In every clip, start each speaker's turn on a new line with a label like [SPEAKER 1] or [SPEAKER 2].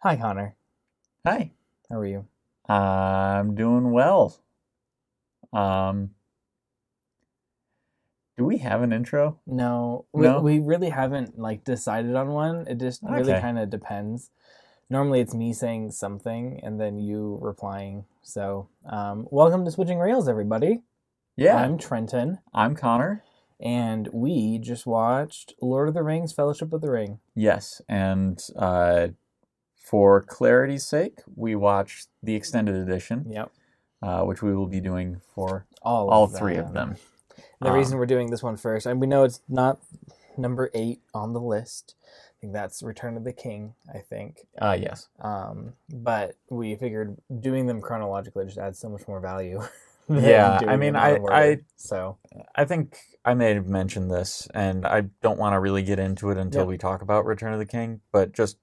[SPEAKER 1] Hi, Connor.
[SPEAKER 2] Hi.
[SPEAKER 1] How are you?
[SPEAKER 2] I'm doing well. Um, do we have an intro?
[SPEAKER 1] No, we,
[SPEAKER 2] No?
[SPEAKER 1] we really haven't decided on one. It just really
[SPEAKER 2] Okay.
[SPEAKER 1] kind of depends. Normally, it's me saying something and then you replying. So, welcome to Switching Rails, everybody.
[SPEAKER 2] Yeah.
[SPEAKER 1] I'm Trenton,
[SPEAKER 2] I'm Connor.
[SPEAKER 1] and we just watched Lord of the Rings: Fellowship of the Ring.
[SPEAKER 2] Yes. And for clarity's sake, we watched the extended edition,
[SPEAKER 1] Yep,
[SPEAKER 2] which we will be doing for
[SPEAKER 1] all
[SPEAKER 2] all
[SPEAKER 1] of
[SPEAKER 2] three of
[SPEAKER 1] them.
[SPEAKER 2] them.
[SPEAKER 1] The reason we're doing this one first, and we know it's not number 8 on the list. I think that's Return of the King, I think.
[SPEAKER 2] Yes.
[SPEAKER 1] But we figured doing them chronologically just adds so much more value than
[SPEAKER 2] Yeah. I
[SPEAKER 1] doing
[SPEAKER 2] mean,
[SPEAKER 1] them out of order.
[SPEAKER 2] I think I may have mentioned this, and I don't want to really get into it until
[SPEAKER 1] Yep.
[SPEAKER 2] we talk about Return of the King, but just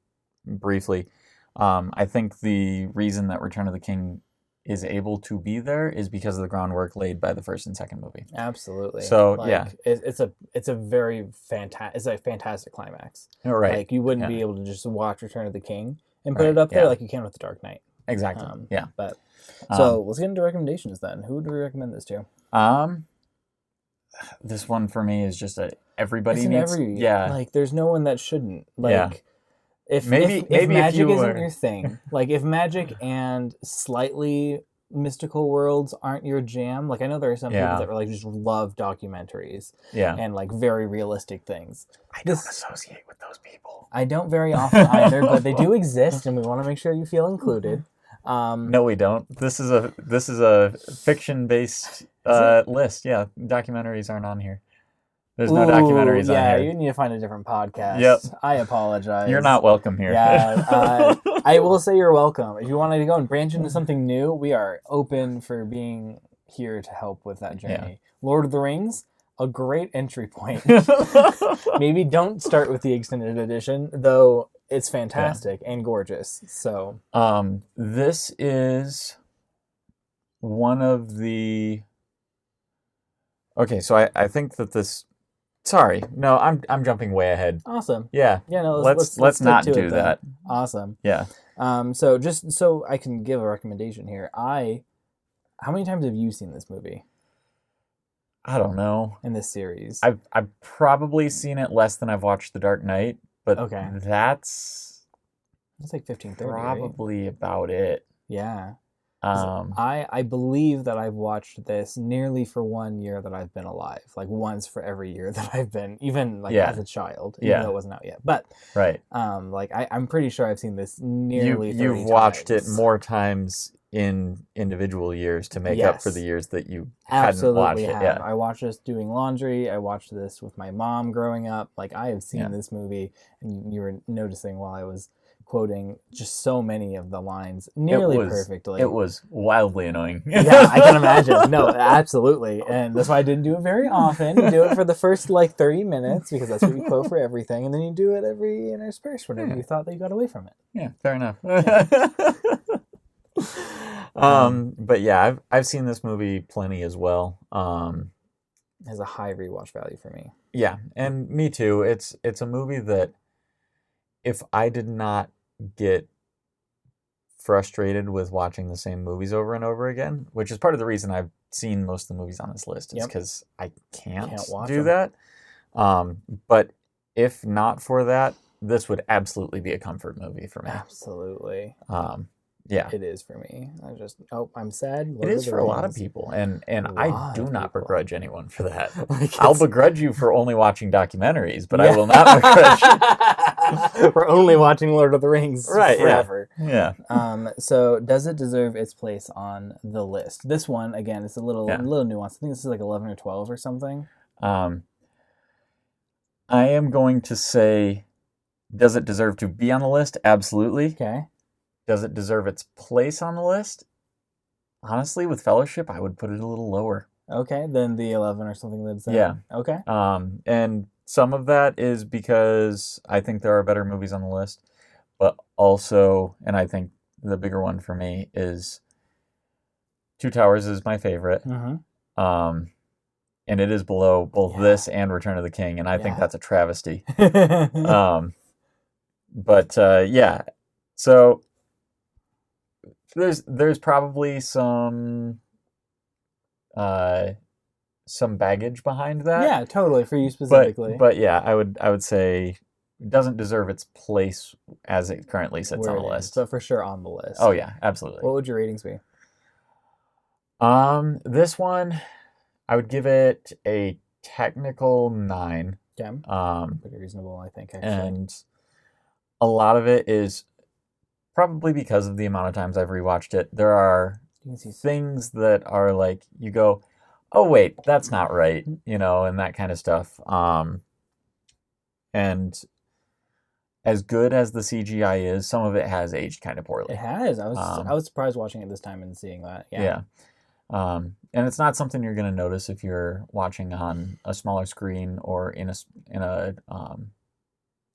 [SPEAKER 2] briefly, I think the reason that Return of the King is able to be there is because of the groundwork laid by the first and second movie.
[SPEAKER 1] Absolutely.
[SPEAKER 2] So yeah,
[SPEAKER 1] it's a very fantastic climax.
[SPEAKER 2] right.
[SPEAKER 1] Like you wouldn't
[SPEAKER 2] Yeah.
[SPEAKER 1] be able to just watch Return of the King and put
[SPEAKER 2] Right,
[SPEAKER 1] it up there
[SPEAKER 2] yeah.
[SPEAKER 1] like you can with The Dark Knight.
[SPEAKER 2] Exactly. Yeah.
[SPEAKER 1] But so let's get into recommendations then. Who would we recommend this to?
[SPEAKER 2] This one for me is just everybody
[SPEAKER 1] It's in
[SPEAKER 2] needs.
[SPEAKER 1] every
[SPEAKER 2] Yeah.
[SPEAKER 1] there's no one that shouldn't.
[SPEAKER 2] Yeah.
[SPEAKER 1] If
[SPEAKER 2] Maybe
[SPEAKER 1] magic
[SPEAKER 2] if you
[SPEAKER 1] isn't
[SPEAKER 2] were.
[SPEAKER 1] your thing, if magic and slightly mystical worlds aren't your jam, I know there are some people
[SPEAKER 2] Yeah.
[SPEAKER 1] that just love documentaries
[SPEAKER 2] Yeah.
[SPEAKER 1] and very realistic things.
[SPEAKER 2] I don't associate with those people.
[SPEAKER 1] I don't very often either, but they do exist, and we want to make sure you feel included.
[SPEAKER 2] No, we don't. This is a fiction-based list. Yeah, documentaries aren't on here. There's no documentaries on
[SPEAKER 1] Yeah,
[SPEAKER 2] here.
[SPEAKER 1] you need to find a different podcast.
[SPEAKER 2] Yep.
[SPEAKER 1] I apologize.
[SPEAKER 2] You're not welcome here.
[SPEAKER 1] Yeah, I will say you're welcome. If you want to go and branch into something new, we are open for being here to help with that journey.
[SPEAKER 2] Yeah.
[SPEAKER 1] Lord of the Rings, a great entry point. Maybe don't start with the extended edition, though it's fantastic and gorgeous. So,
[SPEAKER 2] this is one of the. Okay, so I think that this. Sorry, no, I'm jumping way ahead.
[SPEAKER 1] awesome.
[SPEAKER 2] Yeah.
[SPEAKER 1] Yeah, no,
[SPEAKER 2] Let's
[SPEAKER 1] stick
[SPEAKER 2] not
[SPEAKER 1] to it
[SPEAKER 2] do
[SPEAKER 1] then.
[SPEAKER 2] that.
[SPEAKER 1] Awesome.
[SPEAKER 2] Yeah.
[SPEAKER 1] So just so I can give a recommendation here, how many times have you seen this movie
[SPEAKER 2] I don't know.
[SPEAKER 1] in this series?
[SPEAKER 2] I've probably seen it less than I've watched The Dark Knight, but
[SPEAKER 1] Okay.
[SPEAKER 2] that's
[SPEAKER 1] It's like 15, 30, right?
[SPEAKER 2] probably about it.
[SPEAKER 1] Yeah.
[SPEAKER 2] Um,
[SPEAKER 1] I believe that I've watched this nearly for 1 year that I've been alive. Once for every year that I've been, even
[SPEAKER 2] Yeah.
[SPEAKER 1] as a child, even
[SPEAKER 2] Yeah.
[SPEAKER 1] though it wasn't out yet. But
[SPEAKER 2] right.
[SPEAKER 1] I'm pretty sure I've seen this nearly 30
[SPEAKER 2] You've watched
[SPEAKER 1] times.
[SPEAKER 2] it more times in individual years to make up for
[SPEAKER 1] Yes.
[SPEAKER 2] the years that you
[SPEAKER 1] Absolutely
[SPEAKER 2] hadn't watched it.
[SPEAKER 1] have.
[SPEAKER 2] Yeah.
[SPEAKER 1] I watched this doing laundry. I watched this with my mom growing up. I have seen
[SPEAKER 2] Yeah.
[SPEAKER 1] this movie, and you were noticing while I was quoting just so many of the lines nearly perfectly.
[SPEAKER 2] It was wildly annoying.
[SPEAKER 1] Yeah, I can imagine. No, absolutely. And that's why I didn't do it very often. You do it for the first 30 minutes because that's what you quote for everything. And then you do it every interspersed whenever
[SPEAKER 2] Yeah.
[SPEAKER 1] you thought that you got away from it.
[SPEAKER 2] Yeah, fair enough. But yeah, I've seen this movie plenty as well.
[SPEAKER 1] It has a high rewatch value for me.
[SPEAKER 2] Yeah, and me too. It's a movie that if I did not get frustrated with watching the same movies over and over again, which is part of the reason I've seen most of the movies on this list, is because I can't
[SPEAKER 1] watch
[SPEAKER 2] do
[SPEAKER 1] them.
[SPEAKER 2] that. But if not for that, this would absolutely be a comfort movie for me.
[SPEAKER 1] Absolutely.
[SPEAKER 2] Yeah.
[SPEAKER 1] It is for me. I'm sad.
[SPEAKER 2] It is for a lot of people, and I do not begrudge anyone for that. I'll begrudge you for only watching documentaries, but I will not begrudge
[SPEAKER 1] for only watching Lord of the Rings forever.
[SPEAKER 2] Yeah.
[SPEAKER 1] So does it deserve its place on the list? This one, again, it's a little nuanced. I think this is 11 or 12 or something.
[SPEAKER 2] I am going to say, does it deserve to be on the list? Absolutely.
[SPEAKER 1] Okay.
[SPEAKER 2] Does it deserve its place on the list? Honestly, with Fellowship, I would put it a little lower.
[SPEAKER 1] Okay, then the 11 or something that's
[SPEAKER 2] Yeah.
[SPEAKER 1] Okay.
[SPEAKER 2] And some of that is because I think there are better movies on the list, but also, and I think the bigger one for me is Two Towers is my favorite.
[SPEAKER 1] Mm-hmm.
[SPEAKER 2] And it is below both this and Return of the King, and I think that's a travesty. But yeah, So there's probably some baggage behind that.
[SPEAKER 1] Yeah, totally, for you specifically.
[SPEAKER 2] But yeah, I would say it doesn't deserve its place as it currently sits
[SPEAKER 1] Where
[SPEAKER 2] on the
[SPEAKER 1] it is,
[SPEAKER 2] list.
[SPEAKER 1] but for sure on the list.
[SPEAKER 2] Oh yeah, absolutely.
[SPEAKER 1] What would your ratings be?
[SPEAKER 2] This one, I would give it a technical 9.
[SPEAKER 1] Yeah,
[SPEAKER 2] Um,
[SPEAKER 1] pretty reasonable, I think, actually.
[SPEAKER 2] and a lot of it is probably because of the amount of times I've rewatched it. There are
[SPEAKER 1] You can see
[SPEAKER 2] things that are like, you go, oh wait, that's not right, you know, and that kind of stuff. And as good as the CGI is, some of it has aged kind of poorly.
[SPEAKER 1] it has. I was surprised watching it this time and seeing that. Yeah.
[SPEAKER 2] And it's not something you're going to notice if you're watching on a smaller screen or in a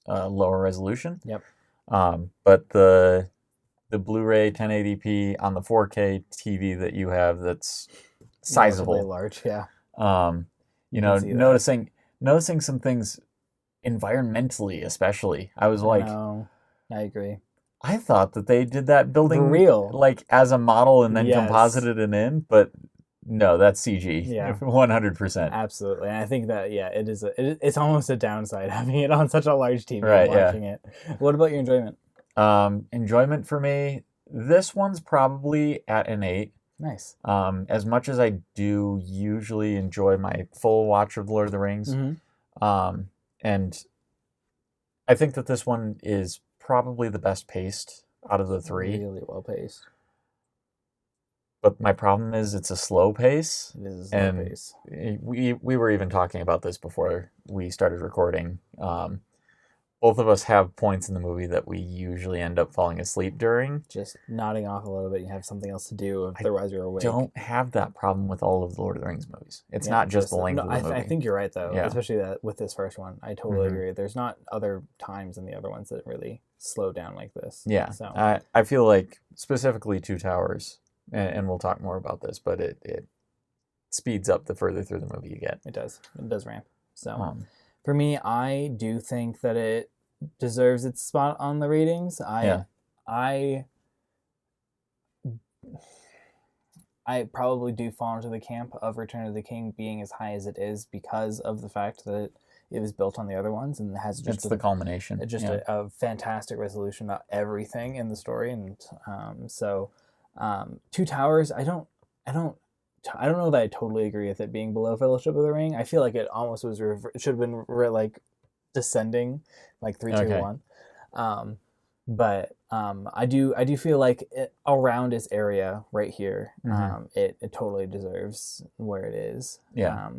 [SPEAKER 2] lower resolution.
[SPEAKER 1] Yep.
[SPEAKER 2] But the Blu-ray 1080p on the 4K TV that you have, that's sizable,
[SPEAKER 1] Relatively large. Yeah.
[SPEAKER 2] you
[SPEAKER 1] can
[SPEAKER 2] know,
[SPEAKER 1] see that.
[SPEAKER 2] noticing some things environmentally, especially. I was like,
[SPEAKER 1] No, I agree.
[SPEAKER 2] I thought that they did that building
[SPEAKER 1] For real.
[SPEAKER 2] like as a model and then
[SPEAKER 1] Yes.
[SPEAKER 2] composited it in, but no, that's CG.
[SPEAKER 1] Yeah.
[SPEAKER 2] 100%.
[SPEAKER 1] Absolutely. And I think that, yeah, it's almost a downside having it on such a large TV
[SPEAKER 2] Right,
[SPEAKER 1] and watching it. What about your enjoyment?
[SPEAKER 2] Enjoyment for me, this one's probably at an 8.
[SPEAKER 1] Nice.
[SPEAKER 2] As much as I do usually enjoy my full watch of Lord of the Rings, and I think that this one is probably the best paced out of the 3.
[SPEAKER 1] Really well paced.
[SPEAKER 2] But my problem is it's a slow pace.
[SPEAKER 1] It is a slow pace.
[SPEAKER 2] We were even talking about this before we started recording. Both of us have points in the movie that we usually end up falling asleep during.
[SPEAKER 1] Just nodding off a little bit. You have something else to do. Otherwise, you're awake.
[SPEAKER 2] I don't have that problem with all of the Lord of the Rings movies. It's not just the length of the movie.
[SPEAKER 1] I think you're right, though.
[SPEAKER 2] Yeah.
[SPEAKER 1] Especially with this first one. I totally agree. There's not other times in the other ones that really slow down like this.
[SPEAKER 2] Yeah.
[SPEAKER 1] So
[SPEAKER 2] I feel like specifically Two Towers, and we'll talk more about this, but it speeds up the further through the movie you get.
[SPEAKER 1] It does. It does ramp. So for me, I do think that it deserves its spot on the ratings. I probably do fall into the camp of Return of the King being as high as it is because of the fact that it was built on the other ones and has just
[SPEAKER 2] the culmination.
[SPEAKER 1] Just a fantastic resolution about everything in the story. And Two Towers, I don't know that I totally agree with it being below Fellowship of the Ring. I feel like it almost was should have been like descending, like 3, 2, 1. But I do feel like around its area right here, it totally deserves where it is.
[SPEAKER 2] Yeah.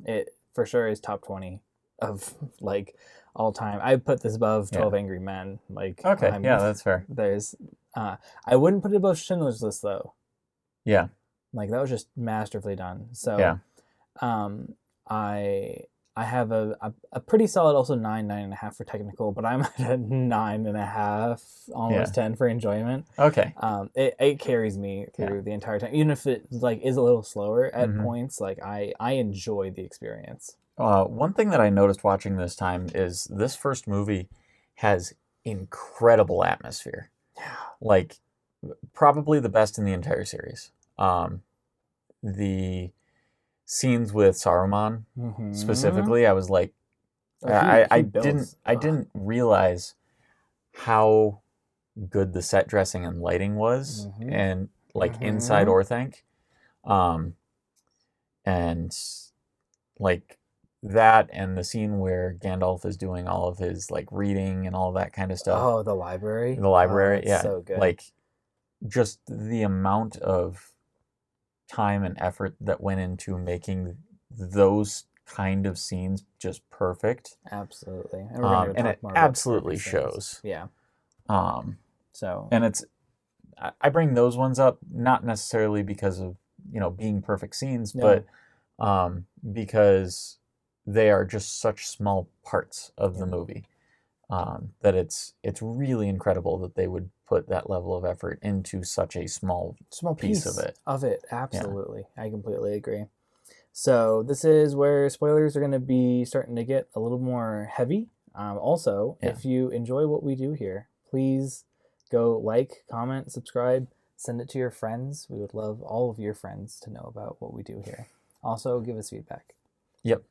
[SPEAKER 1] It for sure is top 20 of like all time. I put this above 12 Angry Men. Like,
[SPEAKER 2] okay, yeah, that's fair.
[SPEAKER 1] There's I wouldn't put it above Schindler's List though.
[SPEAKER 2] Yeah.
[SPEAKER 1] Like that was just masterfully done. So
[SPEAKER 2] yeah.
[SPEAKER 1] I have a pretty solid also 9.5 for technical, but I'm at a 9.5, almost 10 for enjoyment.
[SPEAKER 2] Okay.
[SPEAKER 1] It carries me through the entire time, even if it like is a little slower at points. Like I enjoy the experience.
[SPEAKER 2] One thing that I noticed watching this time is this first movie has incredible atmosphere.
[SPEAKER 1] Yeah.
[SPEAKER 2] Like probably the best in the entire series. The scenes with Saruman specifically, I was like, I didn't realize how good the set dressing and lighting was, and like inside Orthanc, and like that, and the scene where Gandalf is doing all of his like reading and all that kind of stuff.
[SPEAKER 1] Oh, the library.
[SPEAKER 2] Yeah,
[SPEAKER 1] so good.
[SPEAKER 2] Like just the amount of time and effort that went into making those kind of scenes just perfect.
[SPEAKER 1] Absolutely.
[SPEAKER 2] And it absolutely shows.
[SPEAKER 1] Yeah.
[SPEAKER 2] And it's, I bring those ones up not necessarily because of, being perfect scenes, but because they are just such small parts of the movie. That it's really incredible that they would put that level of effort into such a small piece of it.
[SPEAKER 1] Absolutely. Yeah. I completely agree. So this is where spoilers are going to be starting to get a little more heavy. Also, if you enjoy what we do here, please go like, comment, subscribe, send it to your friends. We would love all of your friends to know about what we do here. Also, give us feedback.
[SPEAKER 2] Yep.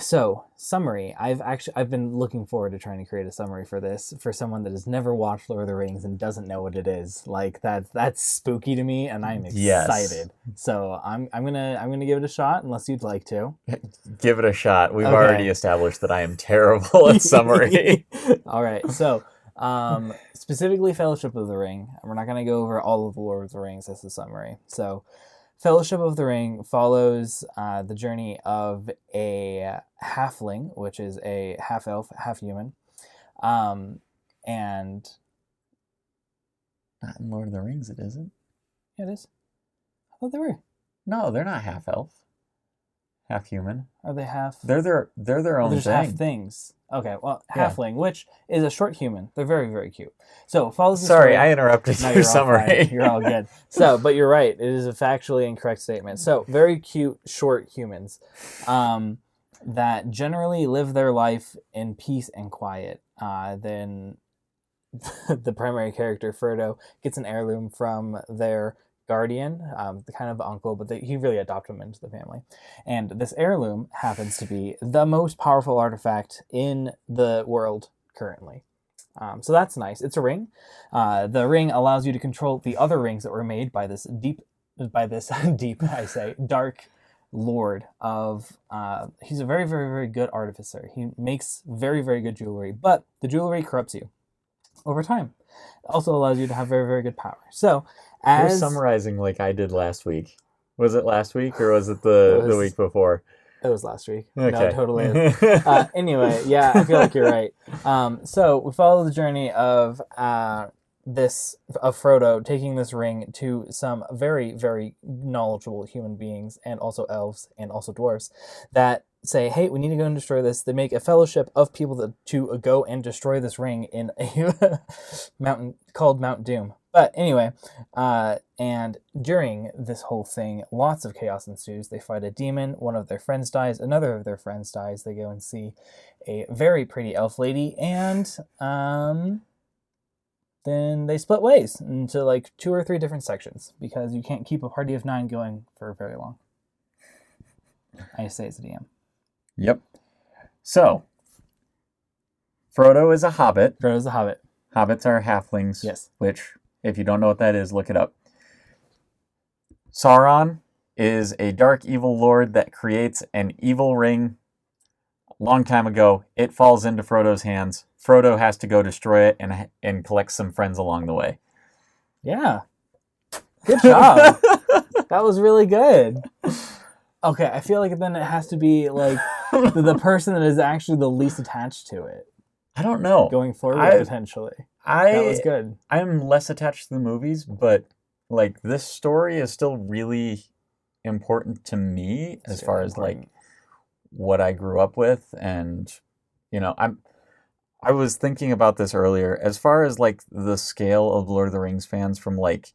[SPEAKER 1] So summary. I've been looking forward to trying to create a summary for this for someone that has never watched Lord of the Rings and doesn't know what it is. Like that's spooky to me, and I'm excited. Yes. So I'm gonna give it a shot unless you'd like to.
[SPEAKER 2] Give it a shot. We've already established that I am terrible at summary.
[SPEAKER 1] All right. So specifically Fellowship of the Ring. We're not gonna go over all of the Lord of the Rings as a summary. So Fellowship of the Ring follows the journey of a halfling, which is a half-elf, half-human. And...
[SPEAKER 2] Not in Lord of the Rings, it isn't.
[SPEAKER 1] Yeah, it is. I thought they were.
[SPEAKER 2] No, they're not half-elf. Half-human.
[SPEAKER 1] Are they half?
[SPEAKER 2] They're their own thing.
[SPEAKER 1] Half things. Okay, well, halfling, which is a short human. They're very, very cute. So it follows the
[SPEAKER 2] Sorry,
[SPEAKER 1] story.
[SPEAKER 2] I interrupted your summary.
[SPEAKER 1] You're all good. So, but you're right. It is a factually incorrect statement. So, very cute, short humans that generally live their life in peace and quiet. Then the primary character, Frodo, gets an heirloom from their guardian, the kind of uncle, but he really adopted him into the family. And this heirloom happens to be the most powerful artifact in the world currently. So that's nice. It's a ring. The ring allows you to control the other rings that were made by this deep, dark lord of, he's a very, very, very good artificer. He makes very, very good jewelry, but the jewelry corrupts you over time. It also allows you to have very, very good power. So,
[SPEAKER 2] you're summarizing like I did last week. Was it last week or was it the week before?
[SPEAKER 1] It was last week.
[SPEAKER 2] Okay.
[SPEAKER 1] No, it totally is. Anyway, yeah, I feel like you're right. So we follow the journey of Frodo taking this ring to some very, very knowledgeable human beings and also elves and also dwarves that say, hey, we need to go and destroy this. They make a fellowship of people to go and destroy this ring in a mountain called Mount Doom. But anyway, and during this whole thing, lots of chaos ensues. They fight a demon, one of their friends dies, another of their friends dies. They go and see a very pretty elf lady, and then they split ways into like 2 or 3 different sections because you can't keep a party of 9 going for very long. I say it's a DM.
[SPEAKER 2] Yep. So, Frodo is a hobbit.
[SPEAKER 1] Frodo's a hobbit.
[SPEAKER 2] Hobbits are halflings.
[SPEAKER 1] Yes.
[SPEAKER 2] Which, if you don't know what that is, look it up. Sauron is a dark evil lord that creates an evil ring a long time ago. It falls into Frodo's hands. Frodo has to go destroy it and collect some friends along the way.
[SPEAKER 1] Yeah. Good job. That was really good. Okay, I feel like then it has to be like the person that is actually the least attached to it.
[SPEAKER 2] I don't know.
[SPEAKER 1] Going forward, potentially. That was good.
[SPEAKER 2] I'm less attached to the movies, but like this story is still really important to me as far as like what I grew up with, and I was thinking about this earlier as far as like the scale of Lord of the Rings fans from like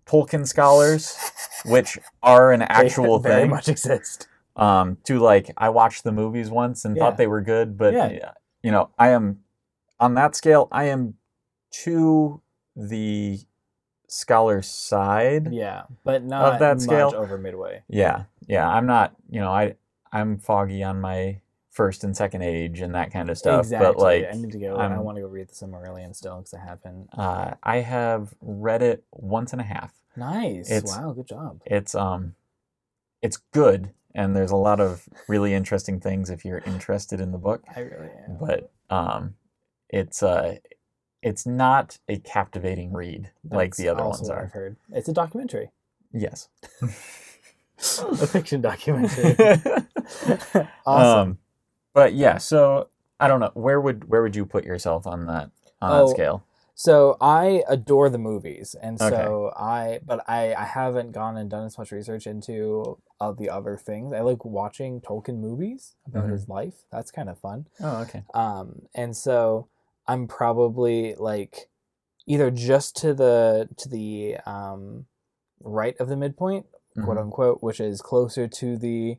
[SPEAKER 2] Tolkien scholars, which are an actual thing,
[SPEAKER 1] very much exist.
[SPEAKER 2] To like I watched the movies once and thought they were good, but I am on that scale. I am to the scholar side.
[SPEAKER 1] Yeah, but not
[SPEAKER 2] of that scale
[SPEAKER 1] over midway.
[SPEAKER 2] Yeah. I'm not. I'm foggy on my first and second age and that kind of stuff.
[SPEAKER 1] Exactly.
[SPEAKER 2] But like,
[SPEAKER 1] I need to go. I want to go read the Silmarillion still because I haven't.
[SPEAKER 2] I have read it once and a half.
[SPEAKER 1] Nice. Wow. Good job.
[SPEAKER 2] It's good, and there's a lot of really interesting things if you're interested in the book.
[SPEAKER 1] I really am.
[SPEAKER 2] But it's not a captivating read like the other ones are.
[SPEAKER 1] I've heard it's a documentary.
[SPEAKER 2] Yes.
[SPEAKER 1] A fiction documentary. Awesome.
[SPEAKER 2] But yeah, so I don't know. Where would you put yourself on that scale?
[SPEAKER 1] So I adore the movies, and so I haven't gone and done as much research into the other things. I like watching Tolkien movies about his life. That's kind of fun.
[SPEAKER 2] Oh, okay.
[SPEAKER 1] And so I'm probably like either just to the right of the midpoint, quote unquote, which is closer to the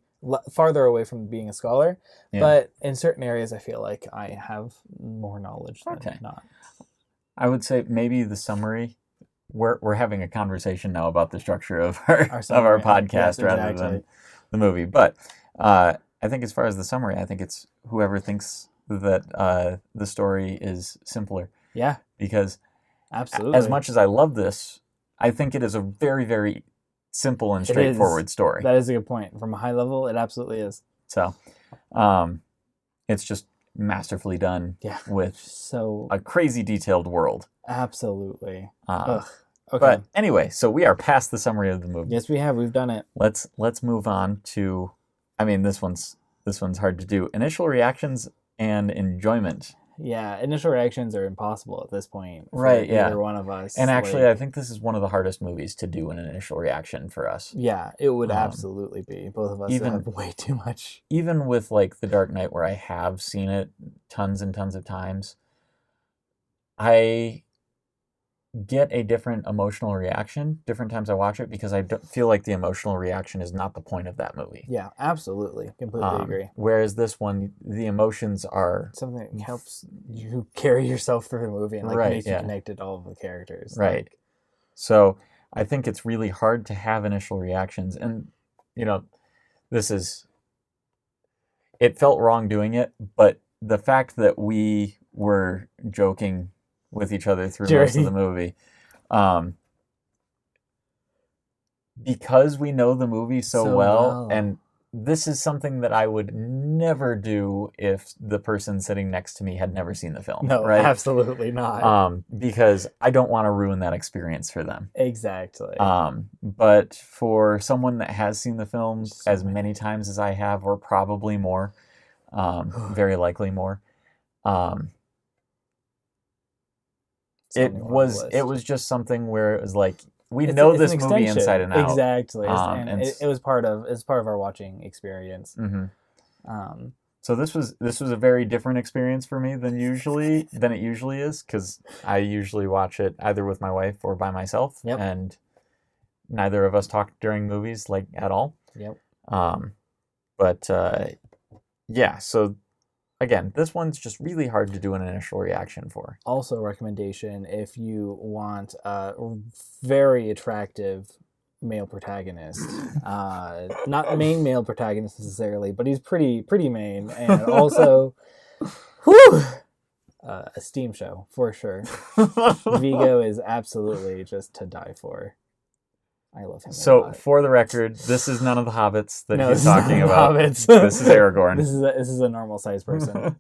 [SPEAKER 1] farther away from being a scholar. Yeah. But in certain areas, I feel like I have more knowledge than not.
[SPEAKER 2] I would say maybe the summary. We're having a conversation now about the structure of our podcast
[SPEAKER 1] yes,
[SPEAKER 2] rather
[SPEAKER 1] exactly.
[SPEAKER 2] than the movie. But I think as far as the summary, I think it's whoever thinks that the story is simpler.
[SPEAKER 1] Yeah,
[SPEAKER 2] because
[SPEAKER 1] absolutely.
[SPEAKER 2] as much as I love this, I think it is a very, very simple and straightforward story.
[SPEAKER 1] That is a good point. From a high level, it absolutely is.
[SPEAKER 2] So, it's just masterfully done.
[SPEAKER 1] Yeah,
[SPEAKER 2] with a crazy detailed world.
[SPEAKER 1] Absolutely.
[SPEAKER 2] Okay. But anyway, so we are past the summary of the movie.
[SPEAKER 1] Yes, we have. We've done it.
[SPEAKER 2] Let's move on to. I mean, this one's hard to do. Initial reactions and enjoyment.
[SPEAKER 1] Yeah, initial reactions are impossible at this point. For
[SPEAKER 2] right.
[SPEAKER 1] either one of us.
[SPEAKER 2] And actually, I think this is one of the hardest movies to do an initial reaction for us.
[SPEAKER 1] Yeah, it would absolutely be. Both of us have way too much.
[SPEAKER 2] Even with like The Dark Knight, where I have seen it tons and tons of times, I get a different emotional reaction different times I watch it because I don't feel like the emotional reaction is not the point of that movie.
[SPEAKER 1] Yeah, absolutely. Completely agree.
[SPEAKER 2] Whereas this one, the emotions are
[SPEAKER 1] something that helps you carry yourself through the movie and makes you connected to all of the characters.
[SPEAKER 2] Right. So I think it's really hard to have initial reactions. And, it felt wrong doing it, but the fact that we were joking with each other through most of the movie, because we know the movie so well, and this is something that I would never do if the person sitting next to me had never seen the film.
[SPEAKER 1] No,
[SPEAKER 2] right?
[SPEAKER 1] Absolutely not.
[SPEAKER 2] Because I don't want to ruin that experience for them.
[SPEAKER 1] Exactly.
[SPEAKER 2] But for someone that has seen the film as many times as I have, or probably more, very likely more, it was just something where it was like, we know this movie inside and out.
[SPEAKER 1] Exactly. And it was part of our watching experience.
[SPEAKER 2] Mm-hmm. So this was a very different experience for me than it usually is, because I usually watch it either with my wife or by myself, and neither of us talk during movies at all.
[SPEAKER 1] Yep.
[SPEAKER 2] So again, this one's just really hard to do an initial reaction for.
[SPEAKER 1] Also, recommendation if you want a very attractive male protagonist, not main male protagonist necessarily, but he's pretty main, and also, a steam show for sure. Vigo is absolutely just to die for. I love him.
[SPEAKER 2] So, for the record, this is none of the hobbits that he's talking
[SPEAKER 1] about.
[SPEAKER 2] This is Aragorn.
[SPEAKER 1] This is a normal sized person.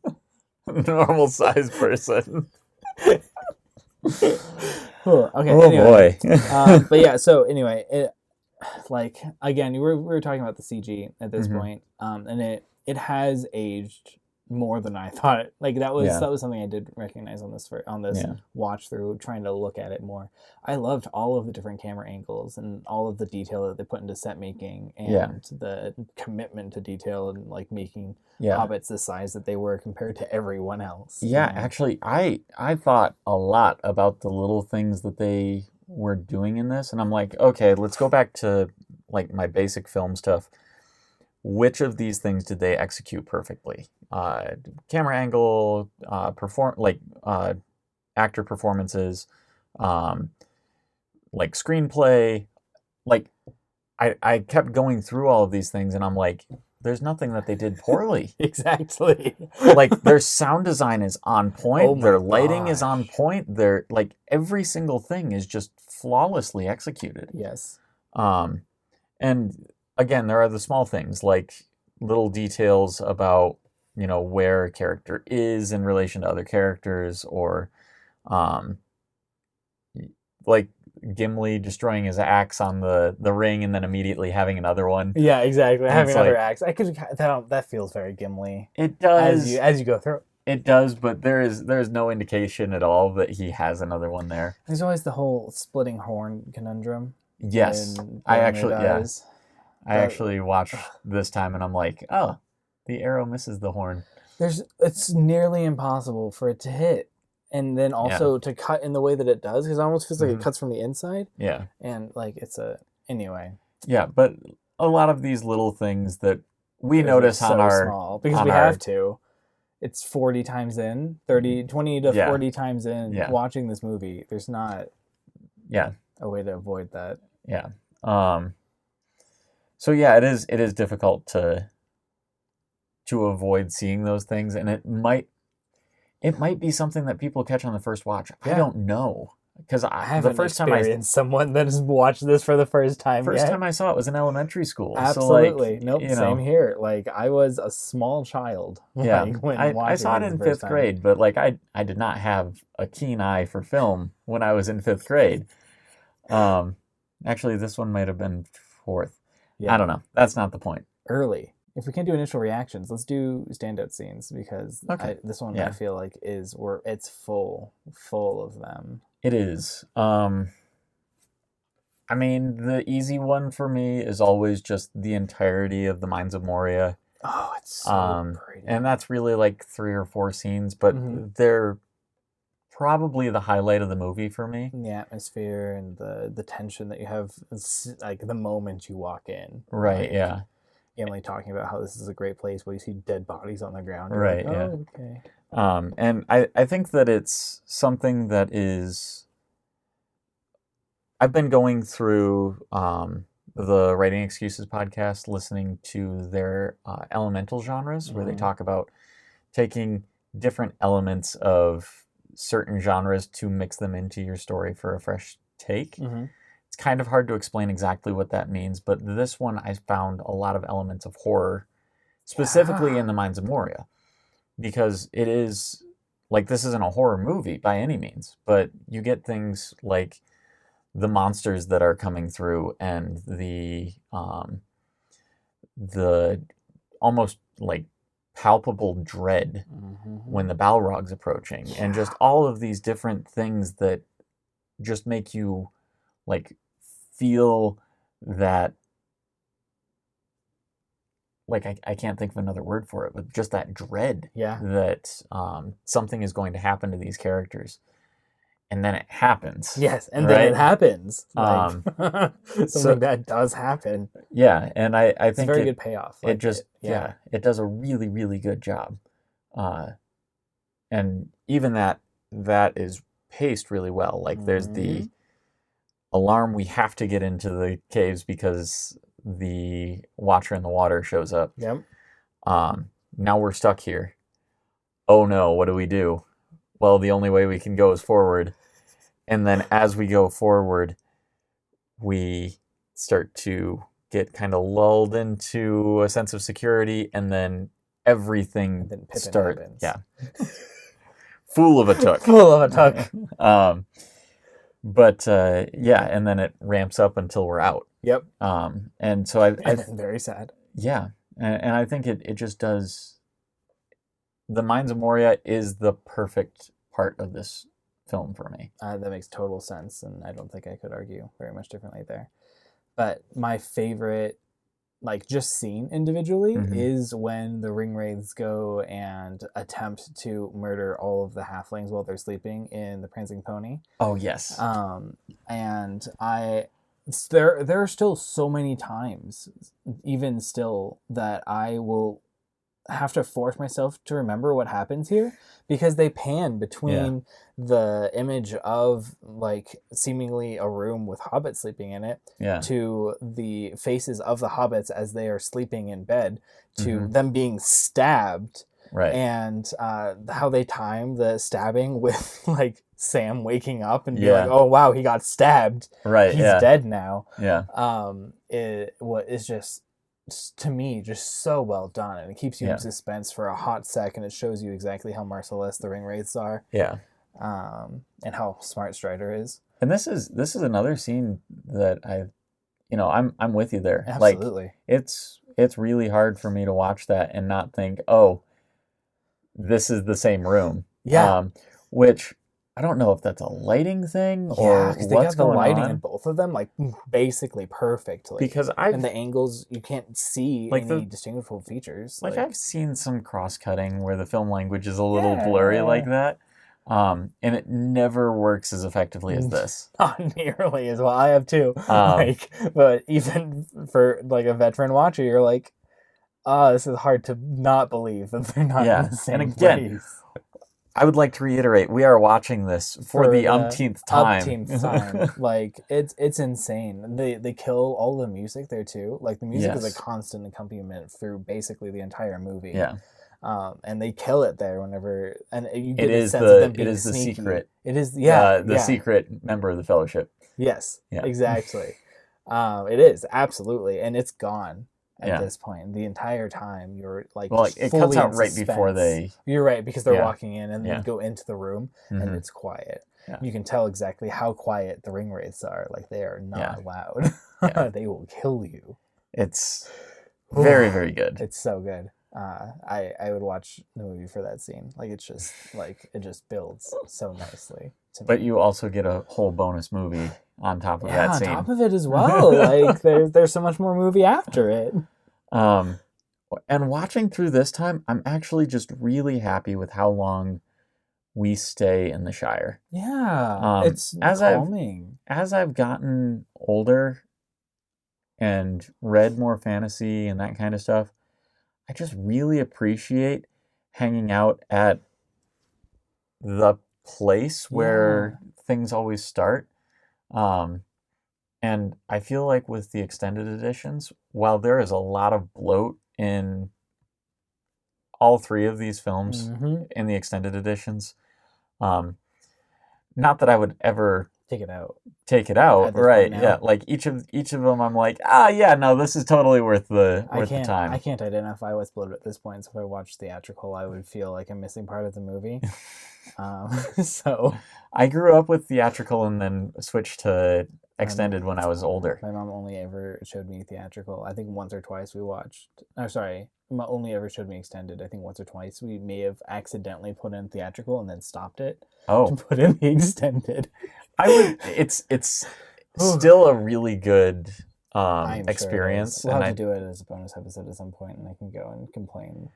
[SPEAKER 2] Normal sized person.
[SPEAKER 1] Cool. Okay.
[SPEAKER 2] Oh
[SPEAKER 1] anyway.
[SPEAKER 2] Boy.
[SPEAKER 1] But yeah. So anyway, again, we were talking about the CG at this point, and it has aged more than I thought. That was something I did recognize on this watch through, trying to look at it more. I loved all of the different camera angles and all of the detail that they put into set making, and the commitment to detail, and making hobbits the size that they were compared to everyone else.
[SPEAKER 2] Yeah, actually, I thought a lot about the little things that they were doing in this, and I'm like, okay, let's go back to my basic film stuff. Which of these things did they execute perfectly? Camera angle, actor performances, screenplay. I kept going through all of these things, and I'm like, there's nothing that they did poorly.
[SPEAKER 1] Exactly.
[SPEAKER 2] Their sound design is on point. Their lighting is on point. Their every single thing is just flawlessly executed.
[SPEAKER 1] Yes.
[SPEAKER 2] And again, there are the small things, little details about, where a character is in relation to other characters, or Gimli destroying his axe on the ring and then immediately having another one.
[SPEAKER 1] Yeah, exactly. Having another axe. That feels very Gimli.
[SPEAKER 2] It does.
[SPEAKER 1] As you go through.
[SPEAKER 2] It does, but there is no indication at all that he has another one there.
[SPEAKER 1] There's always the whole splitting horn conundrum.
[SPEAKER 2] Yes. I actually watched this time, and I'm like, oh, the arrow misses the horn.
[SPEAKER 1] It's nearly impossible for it to hit, and then also to cut in the way that it does, because it almost feels like it cuts from the inside.
[SPEAKER 2] Yeah.
[SPEAKER 1] And anyway.
[SPEAKER 2] Yeah, but a lot of these little things that we notice on our
[SPEAKER 1] small because we have to. it's 40 times in, 30, 20 to
[SPEAKER 2] Yeah.
[SPEAKER 1] 40 times in
[SPEAKER 2] Yeah.
[SPEAKER 1] watching this movie. There's not
[SPEAKER 2] Yeah.
[SPEAKER 1] a way to avoid that.
[SPEAKER 2] Yeah. So yeah, it is difficult to avoid seeing those things, and it might be something that people catch on the first watch.
[SPEAKER 1] Yeah.
[SPEAKER 2] I don't know, because
[SPEAKER 1] I haven't
[SPEAKER 2] the first time I
[SPEAKER 1] experienced someone that has watched this for the first time
[SPEAKER 2] first
[SPEAKER 1] yet.
[SPEAKER 2] time I saw it was in elementary school.
[SPEAKER 1] Absolutely.
[SPEAKER 2] So, like,
[SPEAKER 1] nope,
[SPEAKER 2] you know,
[SPEAKER 1] same here. Like, I was a small child.
[SPEAKER 2] yeah,
[SPEAKER 1] Like, when
[SPEAKER 2] I saw it
[SPEAKER 1] watching
[SPEAKER 2] in
[SPEAKER 1] this the first
[SPEAKER 2] 5th
[SPEAKER 1] time.
[SPEAKER 2] grade, but like I did not have a keen eye for film when I was in 5th grade. Actually, this one might have been 4th.
[SPEAKER 1] Yeah.
[SPEAKER 2] I don't know. That's not the point.
[SPEAKER 1] Early. If we can't do initial reactions, let's do standout scenes, because
[SPEAKER 2] Okay.
[SPEAKER 1] this one
[SPEAKER 2] Yeah.
[SPEAKER 1] I feel like it's full of them.
[SPEAKER 2] It is. I mean, the easy one for me is always just the entirety of the Mines of Moria.
[SPEAKER 1] Oh, it's so pretty.
[SPEAKER 2] And that's really like 3 or 4 scenes, but they're probably the highlight of the movie for me.
[SPEAKER 1] The atmosphere and the tension that you have, like the moment you walk in.
[SPEAKER 2] Right,
[SPEAKER 1] like,
[SPEAKER 2] yeah.
[SPEAKER 1] Emily talking about how this is a great place where you see dead bodies on the ground. You're
[SPEAKER 2] Right,
[SPEAKER 1] like,
[SPEAKER 2] yeah.
[SPEAKER 1] oh, okay.
[SPEAKER 2] And I think that it's something that is... I've been going through the Writing Excuses podcast, listening to their elemental genres, where they talk about taking different elements of certain genres to mix them into your story for a fresh take. It's kind of hard to explain exactly what that means, but this one I found a lot of elements of horror, specifically in the Mines of Moria, because it is, like, this isn't a horror movie by any means, but you get things like the monsters that are coming through and the almost like palpable dread when the Balrog's approaching, and just all of these different things that just make you like feel that, like, I can't think of another word for it, but just that dread that something is going to happen to these characters. And then it happens.
[SPEAKER 1] Yes, and
[SPEAKER 2] right?
[SPEAKER 1] then it happens. Like, something
[SPEAKER 2] so-
[SPEAKER 1] that does happen.
[SPEAKER 2] Yeah, and I
[SPEAKER 1] It's a
[SPEAKER 2] think
[SPEAKER 1] very good payoff.
[SPEAKER 2] it just it does a really, really good job. And even that is paced really well. Like, there's the alarm, we have to get into the caves because the Watcher in the Water shows up.
[SPEAKER 1] Yep.
[SPEAKER 2] Now we're stuck here. Oh no, what do we do? Well, the only way we can go is forward. And then as we go forward, we start to get kind of lulled into a sense of security, and then everything
[SPEAKER 1] And then Pippin
[SPEAKER 2] starts.
[SPEAKER 1] happens.
[SPEAKER 2] Yeah. Full of a took.
[SPEAKER 1] Full of a tuck.
[SPEAKER 2] But yeah, and then it ramps up until we're out.
[SPEAKER 1] Yep.
[SPEAKER 2] And so
[SPEAKER 1] And then very sad.
[SPEAKER 2] yeah, and I think it just does. The Mines of Moria is the perfect part of this film for me.
[SPEAKER 1] That makes total sense, and I don't think I could argue very much differently there. But my favorite, like, just scene individually is when the Ringwraiths go and attempt to murder all of the halflings while they're sleeping in the Prancing Pony.
[SPEAKER 2] Oh yes.
[SPEAKER 1] And there are still so many times, even still, that I will have to force myself to remember what happens here, because they pan between the image of, like, seemingly a room with hobbits sleeping in it to the faces of the hobbits as they are sleeping in bed to them being stabbed,
[SPEAKER 2] Right.
[SPEAKER 1] and how they time the stabbing with, like, Sam waking up and being like, oh wow, he got stabbed,
[SPEAKER 2] Right.
[SPEAKER 1] he's dead now.
[SPEAKER 2] Yeah.
[SPEAKER 1] What is just, to me, just so well done, and it keeps you in suspense for a hot second. It shows you exactly how merciless the Ringwraiths are, and how smart Strider is.
[SPEAKER 2] And this is another scene that I'm with you there.
[SPEAKER 1] Absolutely.
[SPEAKER 2] Like, it's really hard for me to watch that and not think, oh, this is the same room.
[SPEAKER 1] Yeah.
[SPEAKER 2] Which I don't know if that's a lighting thing or
[SPEAKER 1] because they
[SPEAKER 2] what's
[SPEAKER 1] got the
[SPEAKER 2] going
[SPEAKER 1] lighting
[SPEAKER 2] on.
[SPEAKER 1] in both of them, like, basically perfectly.
[SPEAKER 2] Because
[SPEAKER 1] and the angles, you can't see
[SPEAKER 2] like
[SPEAKER 1] any distinguishable features.
[SPEAKER 2] Like, I've seen some cross-cutting where the film language is a little blurry like that. And it never works as effectively as this.
[SPEAKER 1] Not nearly as well. I have too. But even for, like, a veteran watcher, you're like, This is hard to not believe that they're not in the same
[SPEAKER 2] and again,
[SPEAKER 1] place.
[SPEAKER 2] I would like to reiterate, we are watching this for the umpteenth time.
[SPEAKER 1] Umpteenth time. Like, it's insane. They kill all the music there, too. Like, the music is a constant accompaniment through basically the entire movie.
[SPEAKER 2] Yeah.
[SPEAKER 1] And they kill it there whenever... And you get
[SPEAKER 2] it is
[SPEAKER 1] sense of them being
[SPEAKER 2] it is
[SPEAKER 1] sneaky.
[SPEAKER 2] the secret.
[SPEAKER 1] It is,
[SPEAKER 2] the secret member of the Fellowship.
[SPEAKER 1] Yes,
[SPEAKER 2] yeah.
[SPEAKER 1] Exactly. It is, absolutely. And it's gone. At this point, the entire time you're like,
[SPEAKER 2] well, it cuts out right before they.
[SPEAKER 1] You're right, because they're walking in and then go into the room and it's quiet. Yeah. You can tell exactly how quiet the ring wraiths are. Like, they are not loud. They will kill you.
[SPEAKER 2] It's very, very good.
[SPEAKER 1] It's so good. I would watch the movie for that scene. Like, it's just like it just builds so nicely.
[SPEAKER 2] But you also get a whole bonus movie on top of that scene.
[SPEAKER 1] On top of it as well. Like, there's so much more movie after it.
[SPEAKER 2] And watching through this time, I'm actually just really happy with how long we stay in the Shire.
[SPEAKER 1] Yeah, it's calming.
[SPEAKER 2] As I've gotten older and read more fantasy and that kind of stuff, I just really appreciate hanging out at the place where things always start. And I feel like with the extended editions, while there is a lot of bloat in all three of these films in the extended editions, not that I would ever
[SPEAKER 1] take it out,
[SPEAKER 2] right? Yeah, like each of them, I'm like, no, this is totally worth the time.
[SPEAKER 1] I can't identify what's bloated at this point, so if I watch theatrical, I would feel like I'm missing part of the movie. So
[SPEAKER 2] I grew up with theatrical and then switched to extended when I was older.
[SPEAKER 1] My mom only ever showed me theatrical. I think once or twice we watched. Oh, sorry. Mom only ever showed me extended. I think once or twice we may have accidentally put in theatrical and then stopped it to put in the extended.
[SPEAKER 2] It's still a really good experience.
[SPEAKER 1] Sure we'll have to do it as a bonus episode at some point, and I can go and complain.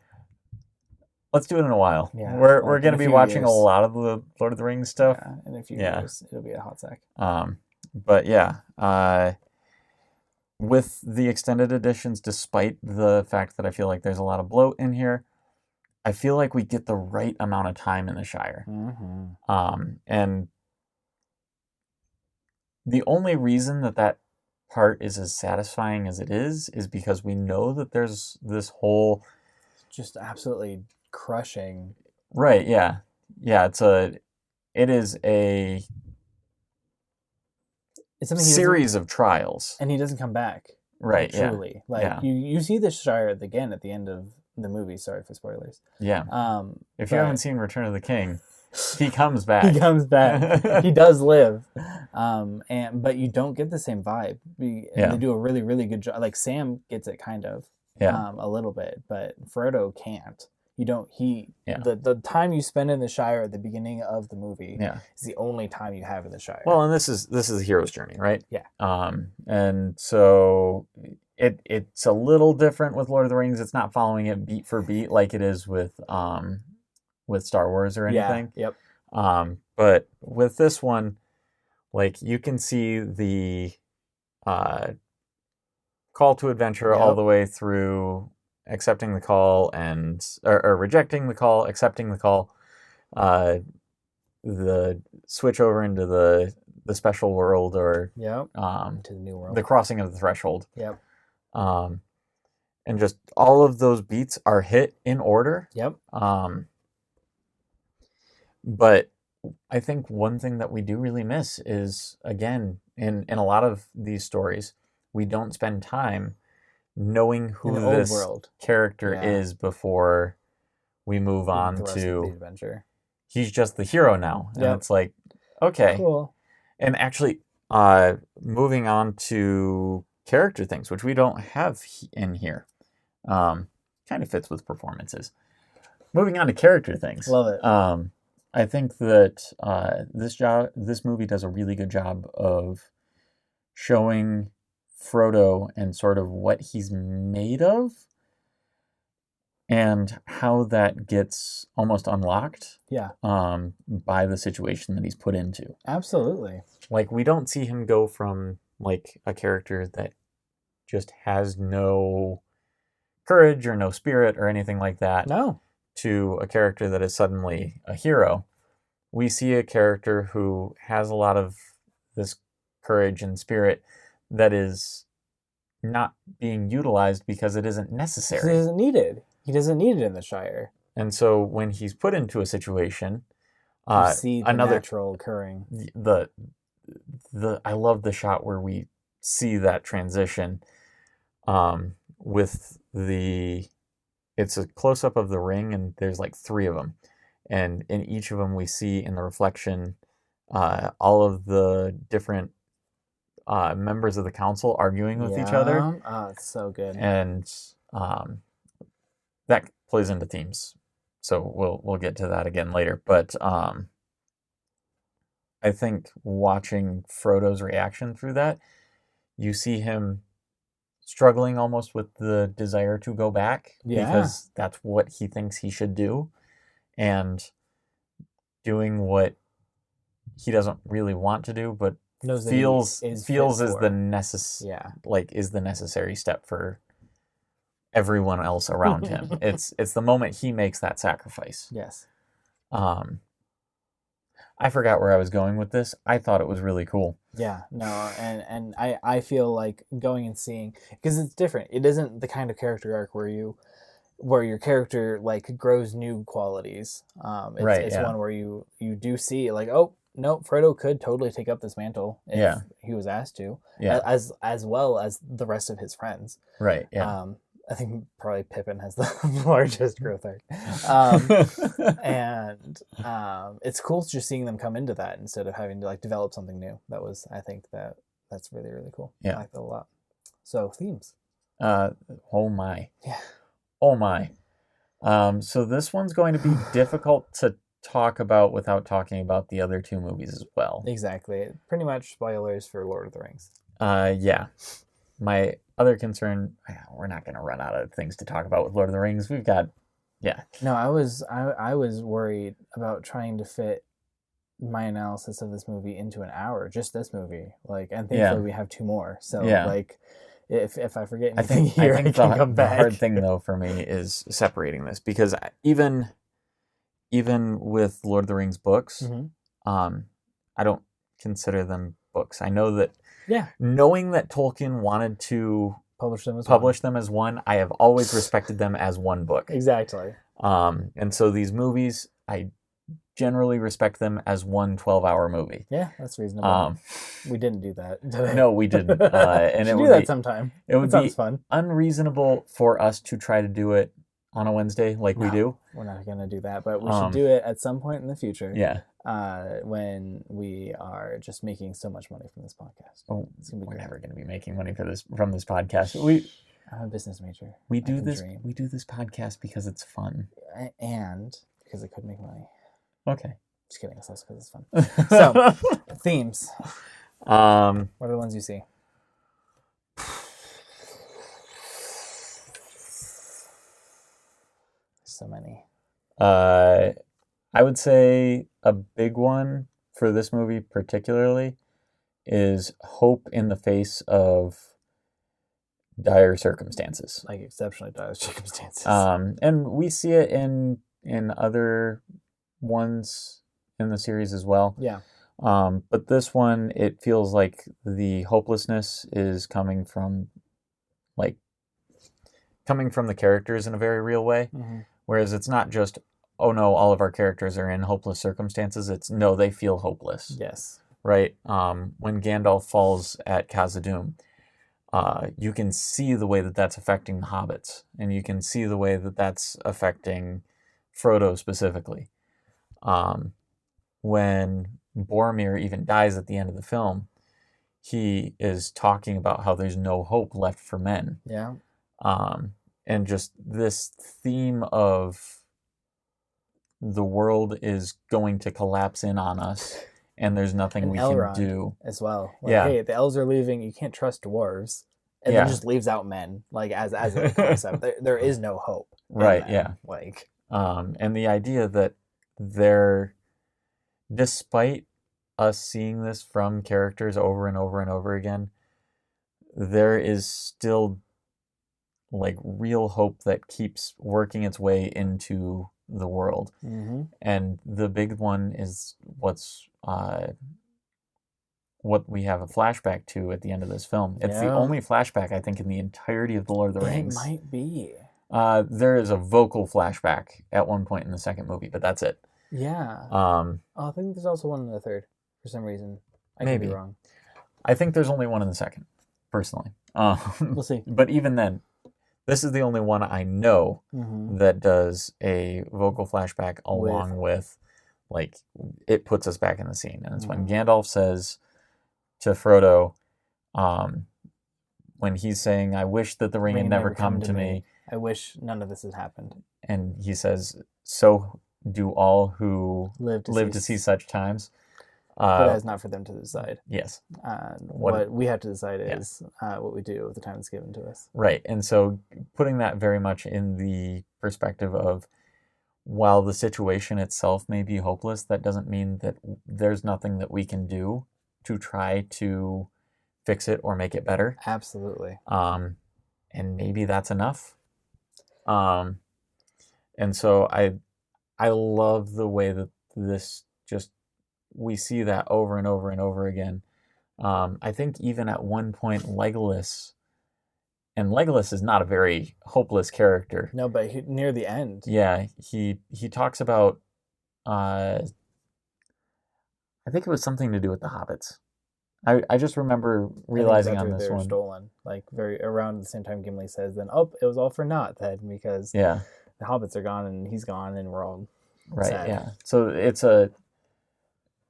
[SPEAKER 2] Let's do it in a while.
[SPEAKER 1] Yeah,
[SPEAKER 2] we're going to be watching a lot of the Lord of the Rings stuff.
[SPEAKER 1] Yeah, in a few years, it'll be a hot sec.
[SPEAKER 2] But with the extended editions, despite the fact that I feel like there's a lot of bloat in here, I feel like we get the right amount of time in the Shire. And the only reason that part is as satisfying as it is because we know that there's this whole...
[SPEAKER 1] just absolutely crushing.
[SPEAKER 2] Right, yeah. Yeah, it is a series of trials.
[SPEAKER 1] And he doesn't come back.
[SPEAKER 2] Right,
[SPEAKER 1] like, truly. Like, you see the Shire again at the end of the movie. Sorry for spoilers.
[SPEAKER 2] Yeah. If you haven't seen Return of the King, he comes back.
[SPEAKER 1] He comes back. He does live. But you don't get the same vibe. They do a really, really good job. Like, Sam gets it kind of. A little bit, but Frodo can't. You don't. The time you spend in the Shire at the beginning of the movie is the only time you have in the Shire.
[SPEAKER 2] Well, and this is the hero's journey, right?
[SPEAKER 1] Yeah.
[SPEAKER 2] And so it's a little different with Lord of the Rings. It's not following it beat for beat like it is with Star Wars or anything.
[SPEAKER 1] Yeah. Yep.
[SPEAKER 2] But with this one, like, you can see the call to adventure all the way through accepting the call or rejecting the call, accepting the call, the switch over into the special world or
[SPEAKER 1] into the new world,
[SPEAKER 2] the crossing of the threshold.
[SPEAKER 1] Yep.
[SPEAKER 2] And just all of those beats are hit in order.
[SPEAKER 1] Yep.
[SPEAKER 2] But I think one thing that we do really miss is, again, in a lot of these stories, we don't spend time knowing who this character is before we move on to
[SPEAKER 1] the adventure.
[SPEAKER 2] He's just the hero now. And it's like, okay.
[SPEAKER 1] Cool.
[SPEAKER 2] And actually, moving on to character things, which we don't have in here. Kind of fits with performances. Moving on to character things.
[SPEAKER 1] Love it.
[SPEAKER 2] I think that this movie does a really good job of showing Frodo and sort of what he's made of and how that gets almost unlocked by the situation that he's put into.
[SPEAKER 1] Absolutely.
[SPEAKER 2] Like, we don't see him go from, like, a character that just has no courage or no spirit or anything like that
[SPEAKER 1] No.
[SPEAKER 2] to a character that is suddenly a hero. We see a character who has a lot of this courage and spirit that is not being utilized because it isn't necessary.
[SPEAKER 1] He doesn't need it. He doesn't need it in the Shire.
[SPEAKER 2] And so when he's put into a situation,
[SPEAKER 1] you see the natural occurring.
[SPEAKER 2] I love the shot where we see that transition with it's a close-up of the ring, and there's like 3 of them. And in each of them we see in the reflection all of the different members of the council arguing with each other.
[SPEAKER 1] Oh, it's so good.
[SPEAKER 2] And that plays into themes. So we'll get to that again later. But I think watching Frodo's reaction through that, you see him struggling almost with the desire to go back because that's what he thinks he should do, and doing what he doesn't really want to do, but feels is the necessary step for everyone else around him. It's the moment he makes that sacrifice.
[SPEAKER 1] Yes.
[SPEAKER 2] I forgot where I was going with this. I thought it was really cool.
[SPEAKER 1] Yeah, no, and I feel like going and seeing, because it's different. It isn't the kind of character arc where your character like grows new qualities. It's one where you do see like, oh no, Frodo could totally take up this mantle if he was asked to.
[SPEAKER 2] Yeah.
[SPEAKER 1] As well as the rest of his friends.
[SPEAKER 2] Right. Yeah.
[SPEAKER 1] I think probably Pippin has the largest growth arc. And it's cool just seeing them come into that instead of having to like develop something new. I think that's really, really cool.
[SPEAKER 2] Yeah.
[SPEAKER 1] I like that a lot. So themes.
[SPEAKER 2] Oh my.
[SPEAKER 1] Yeah.
[SPEAKER 2] Oh my. So this one's going to be difficult to talk about without talking about the other 2 movies as well.
[SPEAKER 1] Exactly. Pretty much spoilers for Lord of the Rings.
[SPEAKER 2] Yeah. My other concern, we're not going to run out of things to talk about with Lord of the Rings. We've got,
[SPEAKER 1] No, I was worried about trying to fit my analysis of this movie into an hour, just this movie. Like, and thankfully we have 2 more. So like, if I forget anything here, I can come back.
[SPEAKER 2] The hard thing though for me is separating this, because even with Lord of the Rings books, I don't consider them books. I know that.
[SPEAKER 1] Yeah.
[SPEAKER 2] Knowing that Tolkien wanted to publish them as one, I have always respected them as one book.
[SPEAKER 1] Exactly.
[SPEAKER 2] And so these movies, I generally respect them as one 12-hour movie.
[SPEAKER 1] Yeah, that's reasonable. We didn't do that today.
[SPEAKER 2] No, we didn't. And it would
[SPEAKER 1] do that sometime.
[SPEAKER 2] It would be
[SPEAKER 1] fun.
[SPEAKER 2] Unreasonable for us to try to do it on a Wednesday like we do.
[SPEAKER 1] We're not going to do that, but we should do it at some point in the future.
[SPEAKER 2] Yeah.
[SPEAKER 1] When we are just making so much money from this podcast.
[SPEAKER 2] Oh,
[SPEAKER 1] it's gonna be
[SPEAKER 2] we're
[SPEAKER 1] great.
[SPEAKER 2] never going to be making money from this podcast.
[SPEAKER 1] I'm a business major.
[SPEAKER 2] We do this podcast because it's fun.
[SPEAKER 1] And because it could make money.
[SPEAKER 2] Okay.
[SPEAKER 1] Just kidding. It's also because it's fun. So, themes. What are the ones you see? So many.
[SPEAKER 2] I would say a big one for this movie particularly is hope in the face of dire circumstances.
[SPEAKER 1] Like exceptionally dire circumstances.
[SPEAKER 2] And we see it in other ones in the series as well.
[SPEAKER 1] Yeah.
[SPEAKER 2] But this one, it feels like the hopelessness is coming from the characters in a very real way.
[SPEAKER 1] Mm-hmm.
[SPEAKER 2] Whereas it's not just, oh no, all of our characters are in hopeless circumstances. It's no, they feel hopeless.
[SPEAKER 1] Yes.
[SPEAKER 2] Right? When Gandalf falls at Khazad-dûm, you can see the way that that's affecting the hobbits. And you can see the way that that's affecting Frodo specifically. When Boromir even dies at the end of the film, he is talking about how there's no hope left for men.
[SPEAKER 1] Yeah.
[SPEAKER 2] And just this theme of the world is going to collapse in on us, and there's nothing
[SPEAKER 1] and
[SPEAKER 2] we
[SPEAKER 1] Elrond
[SPEAKER 2] can do.
[SPEAKER 1] As well. Like,
[SPEAKER 2] yeah.
[SPEAKER 1] Hey, the elves are leaving. You can't trust dwarves. And then just leaves out men, like as a concept. there is no hope.
[SPEAKER 2] Right.
[SPEAKER 1] Men.
[SPEAKER 2] Yeah.
[SPEAKER 1] Like.
[SPEAKER 2] And the idea that despite us seeing this from characters over and over and over again, there is still like real hope that keeps working its way into the world.
[SPEAKER 1] Mm-hmm.
[SPEAKER 2] And the big one is what we have a flashback to at the end of this film. It's the only flashback, I think, in the entirety of The Lord of the Rings.
[SPEAKER 1] It might be.
[SPEAKER 2] There is a vocal flashback at one point in the second movie, but that's it.
[SPEAKER 1] Yeah. I think there's also one in the third for some reason. I could be wrong.
[SPEAKER 2] I think there's only one in the second, personally.
[SPEAKER 1] We'll see.
[SPEAKER 2] But even then, this is the only one I know that does a vocal flashback along with, like, it puts us back in the scene. And it's when Gandalf says to Frodo, when he's saying, I wish that the ring had never come to me.
[SPEAKER 1] I wish none of this had happened.
[SPEAKER 2] And he says, so do all who live to see such times.
[SPEAKER 1] But that's not for them to decide.
[SPEAKER 2] Yes.
[SPEAKER 1] What we have to decide is what we do with the time that's given to us.
[SPEAKER 2] Right. And so putting that very much in the perspective of, while the situation itself may be hopeless, that doesn't mean that there's nothing that we can do to try to fix it or make it better.
[SPEAKER 1] Absolutely.
[SPEAKER 2] And maybe that's enough. And so I love the way that this just, we see that over and over and over again. I think even at one point Legolas is not a very hopeless character.
[SPEAKER 1] No, but near the end.
[SPEAKER 2] Yeah, he talks about, I think it was something to do with the hobbits. I just remember realizing on this one.
[SPEAKER 1] Stolen, like very around the same time Gimli says, then, it was all for naught then, because the hobbits are gone and he's gone and we're all sad.
[SPEAKER 2] Yeah. So it's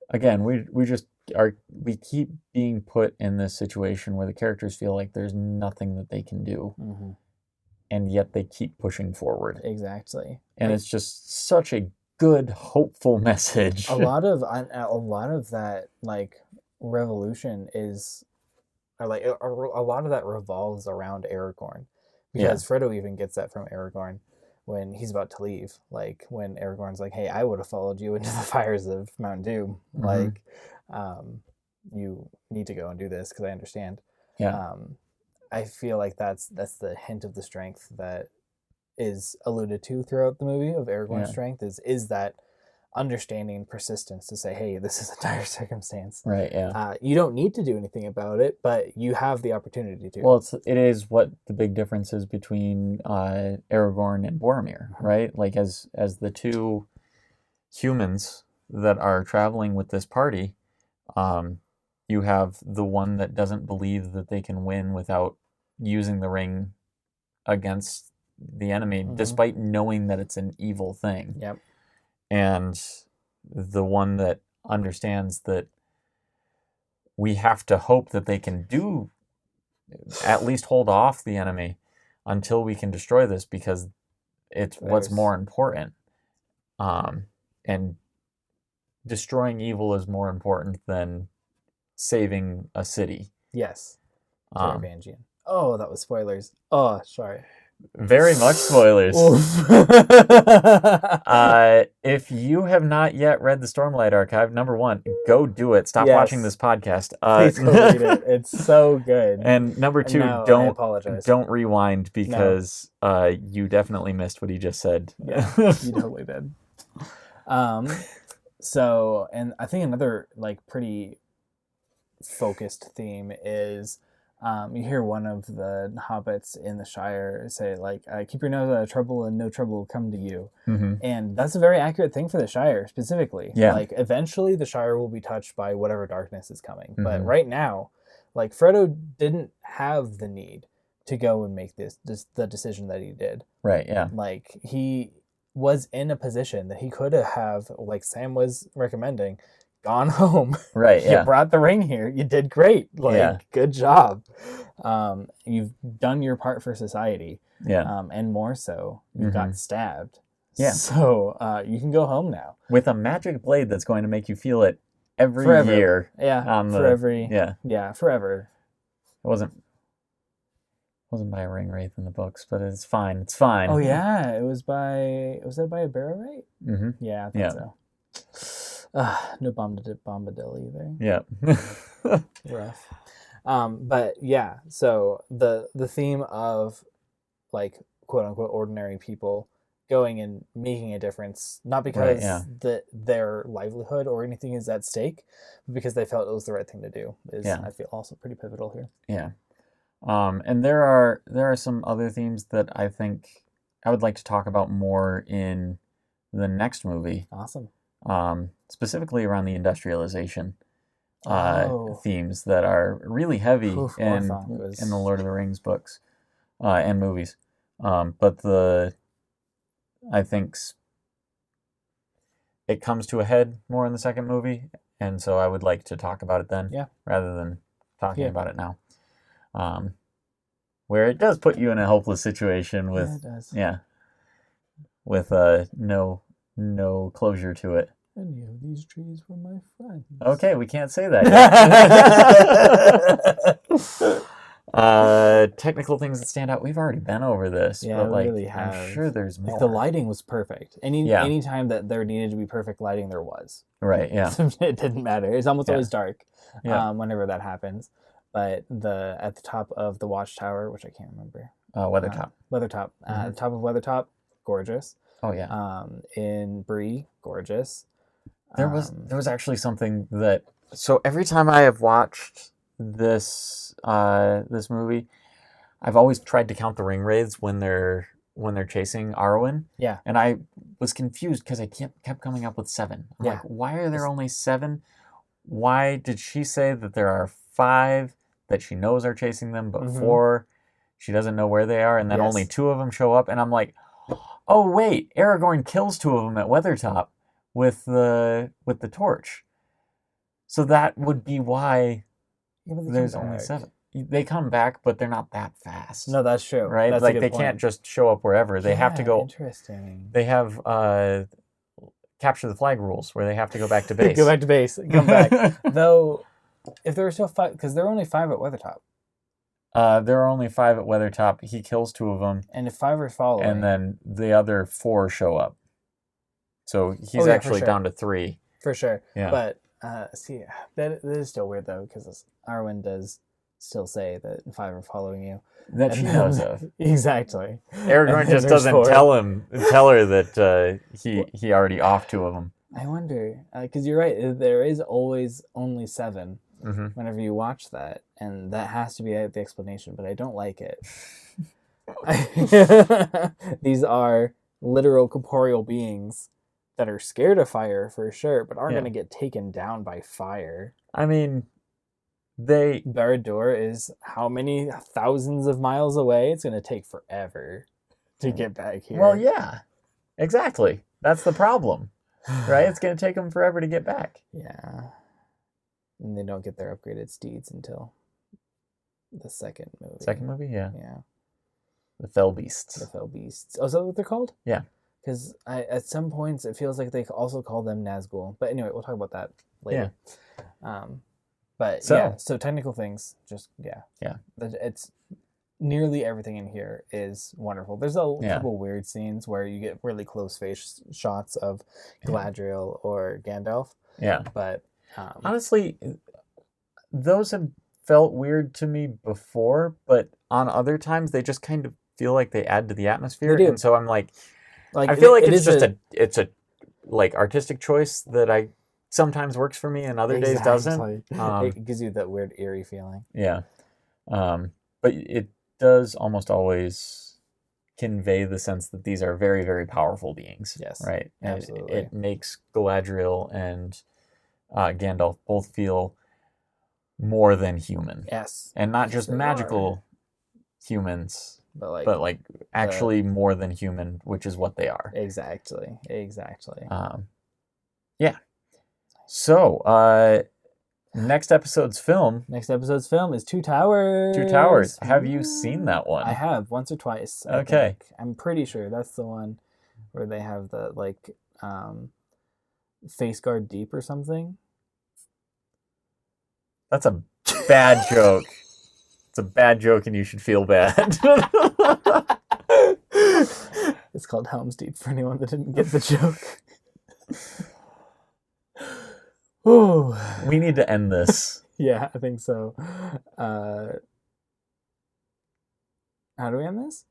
[SPEAKER 2] again, we keep being put in this situation where the characters feel like there's nothing that they can do, and yet they keep pushing forward.
[SPEAKER 1] Exactly.
[SPEAKER 2] And it's just such a good, hopeful message.
[SPEAKER 1] A lot of that, like, revolution is, or like a lot of that revolves around Aragorn, because Frodo even gets that from Aragorn when he's about to leave. Like, when Aragorn's like, hey, I would have followed you into the fires of Mount Doom. Like, you need to go and do this because I understand. I feel like that's the hint of the strength that is alluded to throughout the movie of Aragorn's strength is that understanding and persistence to say, hey, this is a dire circumstance.
[SPEAKER 2] Right, yeah.
[SPEAKER 1] You don't need to do anything about it, but you have the opportunity to.
[SPEAKER 2] Well, it is what the big difference is between Aragorn and Boromir, right? Like, as the two humans that are traveling with this party, you have the one that doesn't believe that they can win without using the ring against the enemy, despite knowing that it's an evil thing.
[SPEAKER 1] Yep.
[SPEAKER 2] And the one that understands that we have to hope that they can at least hold off the enemy until we can destroy this, because it's what's more important. And destroying evil is more important than saving a city.
[SPEAKER 1] Yes. Taravangian. Oh, that was spoilers. Oh, sorry.
[SPEAKER 2] Very much spoilers. If you have not yet read the Stormlight Archive, number one, go do it. Stop watching this podcast.
[SPEAKER 1] Please go read it. It's so good.
[SPEAKER 2] And number two, don't rewind, because you definitely missed what he just said.
[SPEAKER 1] Yeah, you totally did. So, and I think another, like, pretty focused theme is, you hear one of the hobbits in the Shire say, like, keep your nose out of trouble and no trouble will come to you. And that's a very accurate thing for the Shire specifically. Like, eventually the Shire will be touched by whatever darkness is coming. But right now, like, Frodo didn't have the need to go and make the decision that he did.
[SPEAKER 2] Right, yeah.
[SPEAKER 1] Like, he was in a position that he could have, like Sam was recommending, gone home.
[SPEAKER 2] Right, yeah.
[SPEAKER 1] You brought the ring here. You did great. Like, good job. You've done your part for society.
[SPEAKER 2] Yeah.
[SPEAKER 1] And more so, you got stabbed.
[SPEAKER 2] Yeah.
[SPEAKER 1] So you can go home now.
[SPEAKER 2] With a magic blade that's going to make you feel it every year.
[SPEAKER 1] Yeah. Forever.
[SPEAKER 2] It wasn't by a ring wraith in the books, but it's fine. It's fine.
[SPEAKER 1] Oh yeah, was that by a barrow wraith? Yeah, I thought so. No bombadil either.
[SPEAKER 2] Yeah.
[SPEAKER 1] Rough. But yeah, so the theme of, like quote unquote ordinary people going and making a difference, not because their livelihood or anything is at stake, but because they felt it was the right thing to do. I feel also pretty pivotal here.
[SPEAKER 2] Yeah. And there are some other themes that I think I would like to talk about more in the next movie.
[SPEAKER 1] Awesome.
[SPEAKER 2] Specifically around the industrialization themes that are really heavy in the Lord of the Rings books and movies. But I think it comes to a head more in the second movie, and so I would like to talk about it then, rather than talking about it now. Where it does put you in a hopeless situation with with no closure to it.
[SPEAKER 1] Any of these trees were my friends.
[SPEAKER 2] Okay, we can't say that yet. Technical things that stand out. We've already been over this, but like, really I'm sure there's more.
[SPEAKER 1] Like, the lighting was perfect. Any time that there needed to be perfect lighting, there was.
[SPEAKER 2] Right. Yeah.
[SPEAKER 1] It didn't matter. It's almost always dark. Whenever that happens. But at the top of the watchtower, which I can't remember.
[SPEAKER 2] Weathertop.
[SPEAKER 1] Weathertop. At the top of Weathertop, gorgeous.
[SPEAKER 2] Oh yeah.
[SPEAKER 1] In Bree, gorgeous.
[SPEAKER 2] There was actually something that, so every time I have watched this movie, I've always tried to count the ring wraiths when they're chasing Arwen.
[SPEAKER 1] Yeah.
[SPEAKER 2] And I was confused because I kept coming up with 7. I'm like, why are there only 7? Why did she say that there are 5 that she knows are chasing them, but 4 she doesn't know where they are, and then only 2 of them show up? And I'm like, oh wait, Aragorn kills 2 of them at Weathertop with the torch. So that would be why there's only 7. They come back, but they're not that fast.
[SPEAKER 1] No, that's true.
[SPEAKER 2] Right?
[SPEAKER 1] That's
[SPEAKER 2] like they can't just show up wherever. They have to go.
[SPEAKER 1] Interesting.
[SPEAKER 2] They have capture the flag rules where they have to go back to base.
[SPEAKER 1] Go back to base. Come back. Though, if there were still 5, because there are only 5 at Weathertop.
[SPEAKER 2] There are only 5 at Weathertop. He kills 2 of them.
[SPEAKER 1] And if 5 are following.
[SPEAKER 2] And then the other 4 show up. So he's actually down to 3.
[SPEAKER 1] For sure.
[SPEAKER 2] Yeah.
[SPEAKER 1] But, see, that is still weird, though, because Arwen does still say that 5 are following you.
[SPEAKER 2] That she knows of.
[SPEAKER 1] Exactly.
[SPEAKER 2] Aragorn just doesn't tell her that he already off 2 of them.
[SPEAKER 1] I wonder, because you're right, there is always only 7 whenever you watch that, and that has to be the explanation, but I don't like it. These are literal corporeal beings that are scared of fire for sure, but aren't going to get taken down by fire.
[SPEAKER 2] I mean,
[SPEAKER 1] Barad-dûr is how many thousands of miles away? It's going to take forever to get back here.
[SPEAKER 2] Well, yeah, exactly. That's the problem, right? It's going to take them forever to get back.
[SPEAKER 1] Yeah. And they don't get their upgraded steeds until the second movie.
[SPEAKER 2] Second movie, yeah.
[SPEAKER 1] Yeah.
[SPEAKER 2] The Fell Beasts.
[SPEAKER 1] The Fell Beasts. Oh, is that what they're called?
[SPEAKER 2] Yeah.
[SPEAKER 1] Because at some points it feels like they also call them Nazgul. But anyway, we'll talk about that later. Yeah. So technical things, Yeah. It's nearly everything in here is wonderful. There's a couple weird scenes where you get really close face shots of Galadriel or Gandalf.
[SPEAKER 2] Yeah.
[SPEAKER 1] But
[SPEAKER 2] honestly, those have felt weird to me before, but on other times they just kind of feel like they add to the atmosphere.
[SPEAKER 1] They do.
[SPEAKER 2] And so I'm like I feel like it's a like artistic choice that I sometimes works for me and other days doesn't.
[SPEAKER 1] It gives you that weird eerie feeling.
[SPEAKER 2] Yeah. But it does almost always convey the sense that these are very, very powerful beings.
[SPEAKER 1] Yes.
[SPEAKER 2] Right? And
[SPEAKER 1] absolutely.
[SPEAKER 2] it makes Galadriel and Gandalf both feel more than human.
[SPEAKER 1] Yes.
[SPEAKER 2] And not just magical humans, but like actually more than human, which is what they are.
[SPEAKER 1] Exactly.
[SPEAKER 2] Yeah. So, next episode's film
[SPEAKER 1] is Two Towers.
[SPEAKER 2] Two Towers. Have you seen that one?
[SPEAKER 1] I have, once or twice.
[SPEAKER 2] Okay.
[SPEAKER 1] I'm pretty sure that's the one where they have the face guard deep or something.
[SPEAKER 2] That's a bad joke. It's a bad joke and you should feel bad.
[SPEAKER 1] It's called Helm's Deep for anyone that didn't get the joke.
[SPEAKER 2] We need to end this.
[SPEAKER 1] Yeah, I think so. How do we end this?